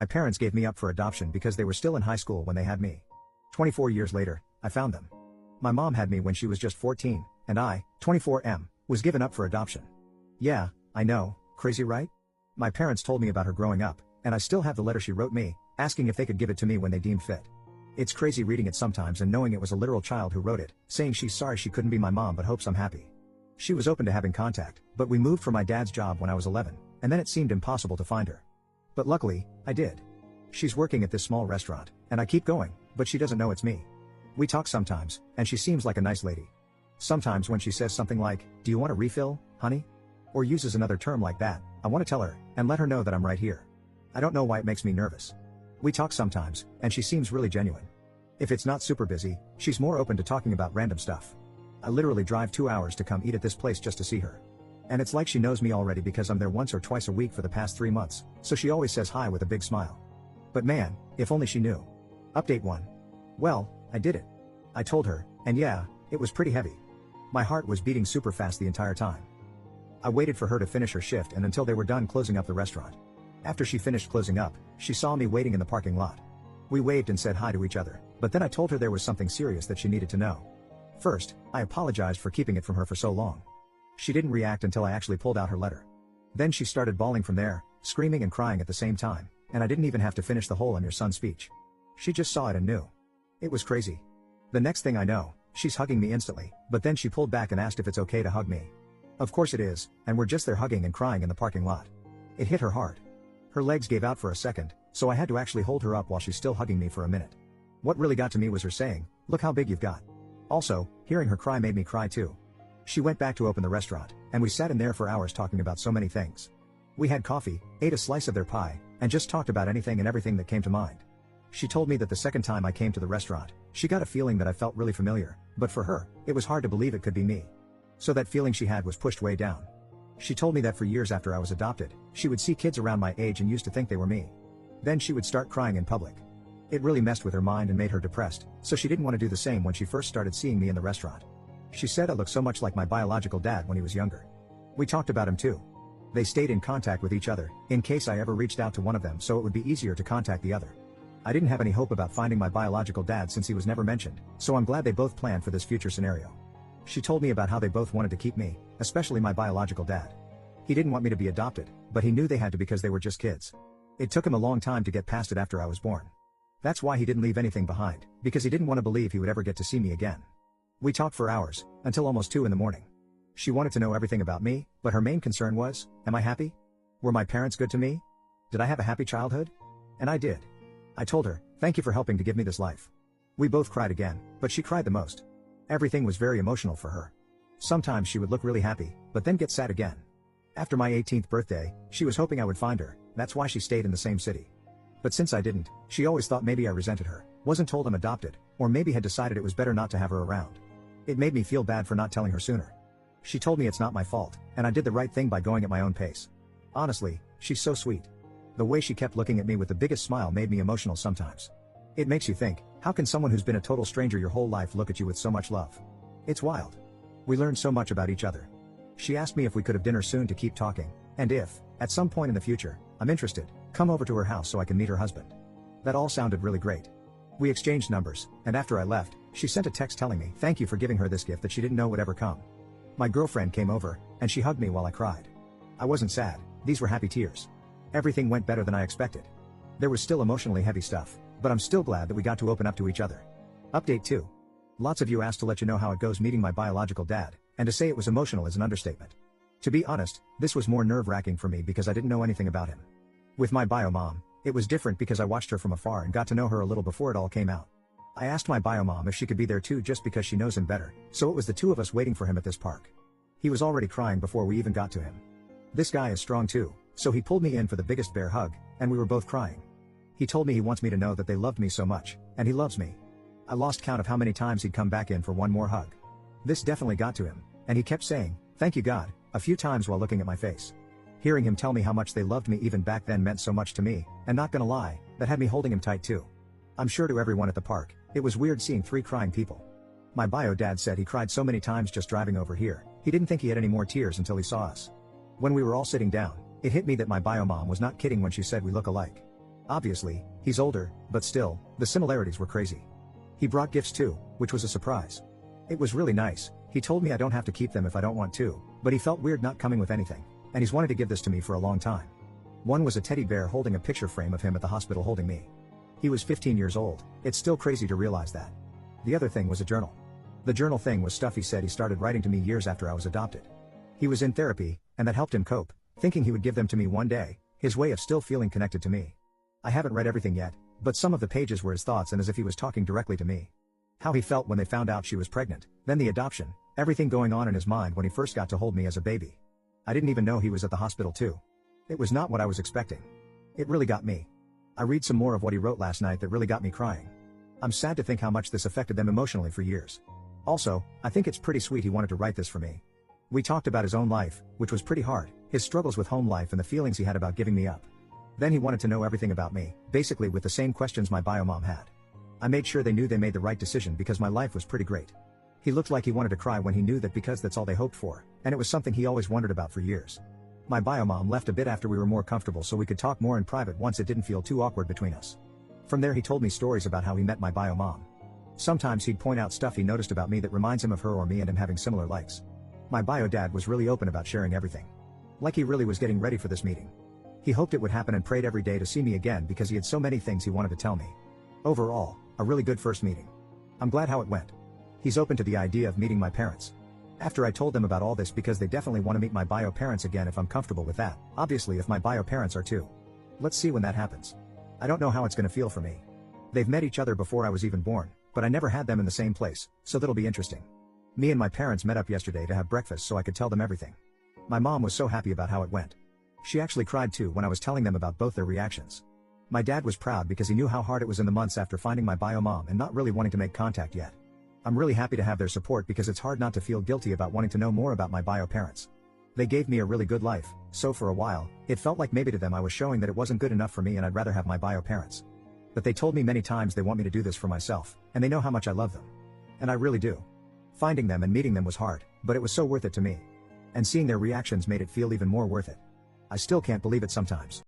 My parents gave me up for adoption because they were still in high school when they had me. 24 years later, I found them. My mom had me when she was just 14, and I, 24M, was given up for adoption. Yeah, I know, crazy right? My parents told me about her growing up, and I still have the letter she wrote me, asking if they could give it to me when they deemed fit. It's crazy reading it sometimes and knowing it was a literal child who wrote it, saying she's sorry she couldn't be my mom but hopes I'm happy. She was open to having contact, but we moved for my dad's job when I was 11, and then it seemed impossible to find her. But luckily, I did. She's working at this small restaurant, and I keep going, but she doesn't know it's me. We talk sometimes, and she seems like a nice lady. Sometimes when she says something like, "Do you want a refill, honey?" or uses another term like that, I want to tell her, and let her know that I'm right here. I don't know why it makes me nervous. We talk sometimes, and she seems really genuine. If it's not super busy, she's more open to talking about random stuff. I literally drive 2 hours to come eat at this place just to see her. And it's like she knows me already because I'm there once or twice a week for the past 3 months, so she always says hi with a big smile. But man, if only she knew. Update 1. Well, I did it. I told her, and yeah, it was pretty heavy. My heart was beating super fast the entire time. I waited for her to finish her shift and until they were done closing up the restaurant. After she finished closing up, she saw me waiting in the parking lot. We waved and said hi to each other, but then I told her there was something serious that she needed to know. First, I apologized for keeping it from her for so long. She didn't react until I actually pulled out her letter. Then she started bawling from there, screaming and crying at the same time, and I didn't even have to finish the whole "I'm your son" speech. She just saw it and knew. It was crazy. The next thing I know, she's hugging me instantly, but then she pulled back and asked if it's okay to hug me. Of course it is, and we're just there hugging and crying in the parking lot. It hit her hard. Her legs gave out for a second, so I had to actually hold her up while she's still hugging me for a minute. What really got to me was her saying, "Look how big you've got." Also, hearing her cry made me cry too. She went back to open the restaurant, and we sat in there for hours talking about so many things. We had coffee, ate a slice of their pie, and just talked about anything and everything that came to mind. She told me that the second time I came to the restaurant, she got a feeling that I felt really familiar, but for her, it was hard to believe it could be me. So that feeling she had was pushed way down. She told me that for years after I was adopted, she would see kids around my age and used to think they were me. Then she would start crying in public. It really messed with her mind and made her depressed, so she didn't want to do the same when she first started seeing me in the restaurant. She said I looked so much like my biological dad when he was younger. We talked about him too. They stayed in contact with each other, in case I ever reached out to one of them so it would be easier to contact the other. I didn't have any hope about finding my biological dad since he was never mentioned, so I'm glad they both planned for this future scenario. She told me about how they both wanted to keep me, especially my biological dad. He didn't want me to be adopted, but he knew they had to because they were just kids. It took him a long time to get past it after I was born. That's why he didn't leave anything behind, because he didn't want to believe he would ever get to see me again. We talked for hours, until almost 2 in the morning. She wanted to know everything about me, but her main concern was, am I happy? Were my parents good to me? Did I have a happy childhood? And I did. I told her, thank you for helping to give me this life. We both cried again, but she cried the most. Everything was very emotional for her. Sometimes she would look really happy, but then get sad again. After my 18th birthday, she was hoping I would find her, that's why she stayed in the same city. But since I didn't, she always thought maybe I resented her, wasn't told I'm adopted, or maybe had decided it was better not to have her around. It made me feel bad for not telling her sooner. She told me it's not my fault, and I did the right thing by going at my own pace. Honestly, she's so sweet. The way she kept looking at me with the biggest smile made me emotional sometimes. It makes you think, how can someone who's been a total stranger your whole life look at you with so much love? It's wild. We learned so much about each other. She asked me if we could have dinner soon to keep talking, and if, at some point in the future, I'm interested, come over to her house so I can meet her husband. That all sounded really great. We exchanged numbers, and after I left, she sent a text telling me thank you for giving her this gift that she didn't know would ever come. My girlfriend came over, and she hugged me while I cried. I wasn't sad, these were happy tears. Everything went better than I expected. There was still emotionally heavy stuff, but I'm still glad that we got to open up to each other. Update 2. Lots of you asked to let you know how it goes meeting my biological dad, and to say it was emotional is an understatement. To be honest, this was more nerve-wracking for me because I didn't know anything about him. With my bio mom, it was different because I watched her from afar and got to know her a little before it all came out. I asked my bio mom if she could be there too just because she knows him better, so it was the two of us waiting for him at this park. He was already crying before we even got to him. This guy is strong too, so he pulled me in for the biggest bear hug, and we were both crying. He told me he wants me to know that they loved me so much, and he loves me. I lost count of how many times he'd come back in for one more hug. This definitely got to him, and he kept saying, "Thank you God," a few times while looking at my face. Hearing him tell me how much they loved me even back then meant so much to me, and not gonna lie, that had me holding him tight too. I'm sure to everyone at the park, it was weird seeing 3 crying people. My bio dad said he cried so many times just driving over here, he didn't think he had any more tears until he saw us. When we were all sitting down, it hit me that my bio mom was not kidding when she said we look alike. Obviously, he's older, but still, the similarities were crazy. He brought gifts too, which was a surprise. It was really nice. He told me I don't have to keep them if I don't want to, but he felt weird not coming with anything, and he's wanted to give this to me for a long time. One was a teddy bear holding a picture frame of him at the hospital holding me. He was 15 years old. It's still crazy to realize that. The other thing was a journal. The journal thing was stuff he said he started writing to me years after I was adopted. He was in therapy, and that helped him cope, thinking he would give them to me one day, his way of still feeling connected to me. I haven't read everything yet, but some of the pages were his thoughts and as if he was talking directly to me. How he felt when they found out she was pregnant, then the adoption, everything going on in his mind when he first got to hold me as a baby. I didn't even know he was at the hospital too. It was not what I was expecting. It really got me. I read some more of what he wrote last night that really got me crying. I'm sad to think how much this affected them emotionally for years. Also, I think it's pretty sweet he wanted to write this for me. We talked about his own life, which was pretty hard, his struggles with home life and the feelings he had about giving me up. Then he wanted to know everything about me, basically with the same questions my bio mom had. I made sure they knew they made the right decision because my life was pretty great. He looked like he wanted to cry when he knew that because that's all they hoped for, and it was something he always wondered about for years. My bio mom left a bit after we were more comfortable so we could talk more in private once it didn't feel too awkward between us. From there he told me stories about how he met my bio mom. Sometimes he'd point out stuff he noticed about me that reminds him of her or me and him having similar likes. My bio dad was really open about sharing everything. Like he really was getting ready for this meeting. He hoped it would happen and prayed every day to see me again because he had so many things he wanted to tell me. Overall, a really good first meeting. I'm glad how it went. He's open to the idea of meeting my parents. After I told them about all this because they definitely want to meet my bio parents again if I'm comfortable with that, obviously if my bio parents are too. Let's see when that happens. I don't know how it's gonna feel for me. They've met each other before I was even born, but I never had them in the same place, so that'll be interesting. Me and my parents met up yesterday to have breakfast so I could tell them everything. My mom was so happy about how it went. She actually cried too when I was telling them about both their reactions. My dad was proud because he knew how hard it was in the months after finding my bio mom and not really wanting to make contact yet. I'm really happy to have their support because it's hard not to feel guilty about wanting to know more about my bio parents. They gave me a really good life, so for a while, it felt like maybe to them I was showing that it wasn't good enough for me and I'd rather have my bio parents. But they told me many times they want me to do this for myself, and they know how much I love them. And I really do. Finding them and meeting them was hard, but it was so worth it to me. And seeing their reactions made it feel even more worth it. I still can't believe it sometimes.